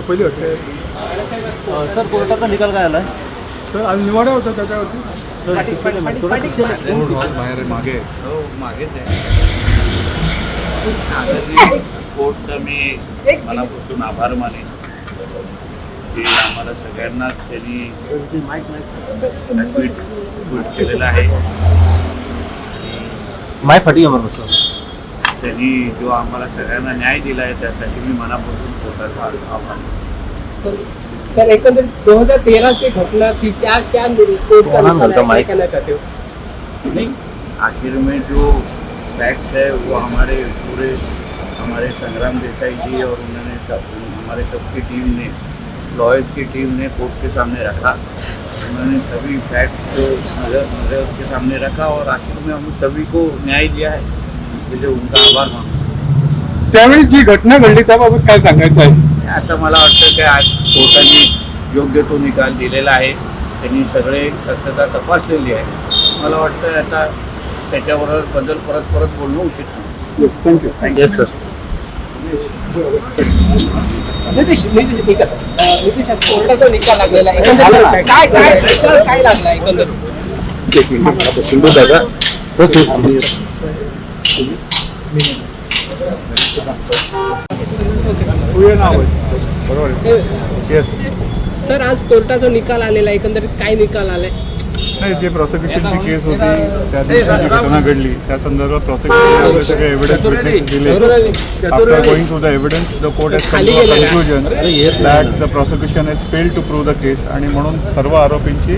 पहिली वाटते सर कोर्टाचा निकाल काय आला सर आज निवाडा होता त्याच्यावरती बाहेर मागे मागेच आहे कोर्टचा मी मनापासून आभार मानेन की आम्हाला सगळ्यांनाच त्यांनी ट्विट केलेलं आहे. माय फाटी अमर त्यांनी जो आम्हाला सगळ्यांना न्याय दिला आहे त्यासाठी मी मनापासून कोर्टाचा आभार. सर एकंदरीत 2013 से घटना थी, क्या क्या कोर्ट का कहना चाहते हो? नहीं, आखिर में जो फैक्ट है वो हमारे पूरे संग्राम देसाई जी और उन्होंने हमारे सबकी टीम ने लॉयर्स की टीम ने कोर्ट के सामने रखा. उन्होंने सभी फैक्ट को नजर के सामने रखा और आखिर में हम सभी को न्याय दिया है. मुझे उनका आभार मानतो. त्यावेळी जी घटना घडली त्याबाबत काय सांगायचं आहे? आता मला वाटतं की आज कोर्टाने योग्य तो निकाल दिलेला आहे. त्यांनी सगळे सत्यता तपासलेली आहे. मला वाटतं आता त्याच्याबरोबर बद्दल परत बोलणं उचित नाही. थँक्यू. Yes sir. नितीश कोर्टाचा निकाल लागलेला आहे. काय लागला एकंदरीत? एक मिनिट सिंधू दादा बरोबर. येस सर आज कोर्टाचा निकाल आलेला आहे, एकंदरीत काय निकाल आलाय? नाही, जे प्रॉसिक्युशनची केस होती त्या दिवशी जी घटना घडली त्या संदर्भात प्रॉसिक्युशन सगळे एव्हिडन्स दिले. After going through the evidence the court has come to a conclusion that the prosecution has failed to prove the case आणि म्हणून सर्व आरोपींची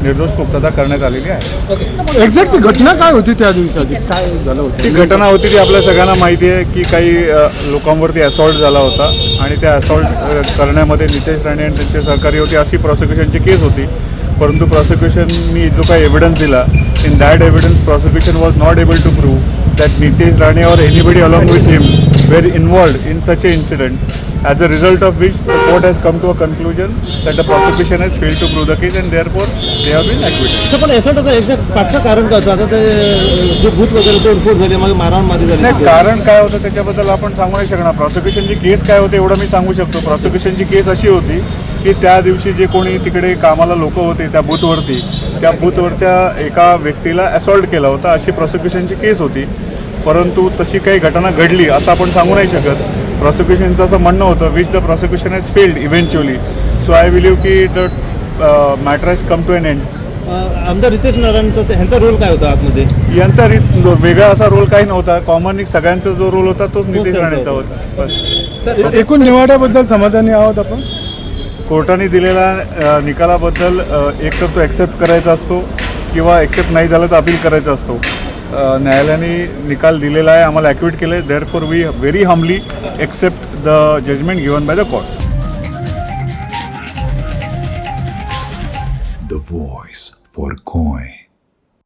निर्दोष मुक्तता करण्यात आलेली आहे. एक्झॅक्ट घटना काय होती त्या दिवसाची? काय झालं होतं? ती घटना होती ती आपल्या सगळ्यांना माहिती आहे की काही लोकांवरती असॉल्ट झाला होता आणि त्या असॉल्ट करण्यामध्ये नितेश राणे आणि त्यांचे सहकारी होते अशी प्रॉसिक्युशनची केस होती. परंतु प्रॉसिक्युशननी जो काही एव्हिडन्स दिला in that evidence prosecution was not able to prove that Nitesh Rane और anybody along with him were involved in such a incident. As a result of which the court has come to a conclusion that the prosecution has failed to prove the case and therefore they have been acquitted. Sir पण असं होतं exact पाठचं कारण काय होतं? आता ते जे भूत वगैरे तोडफोड झाली मग मारहाण झाली. नाही, कारण काय होतं त्याच्याबद्दल आपण सांगू नाही शकणार. प्रॉसिक्युशनची केस काय होते एवढं मी सांगू शकतो. प्रॉसिक्युशनची केस अशी होती की त्या दिवशी जे कोणी तिकडे कामाला लोक होते त्या बूथवरती त्या बूथवरच्या एका व्यक्तीला असॉल्ट केला होता अशी प्रॉसिक्युशनची केस होती. परंतु तशी काही घटना घडली असं आपण सांगू नाही शकत. प्रॉसिक्युशनचं असं म्हणणं होतं which the prosecution has failed eventually. So I believe की the matter has come to an end. आमदार रितेश नारायणचा ह्यांचा रोल काय होता आतमध्ये? यांचा वेगळा असा रोल काही नव्हता. कॉमन सगळ्यांचा जो रोल होता तोच नितेश राणेचा होता. बस. एकूण निवाड्याबद्दल समाधानी आहोत आपण. कोर्टाने दिलेल्या निकालाबद्दल एक तर तो ॲक्सेप्ट करायचा असतो किंवा ॲक्सेप्ट नाही झालं तर अपील करायचा असतो. न्यायालयाने निकाल दिलेला आहे, आम्हाला ॲक्विट केलं आहे. Therefore we very humbly accept the judgement given by the court. The voice for Coin.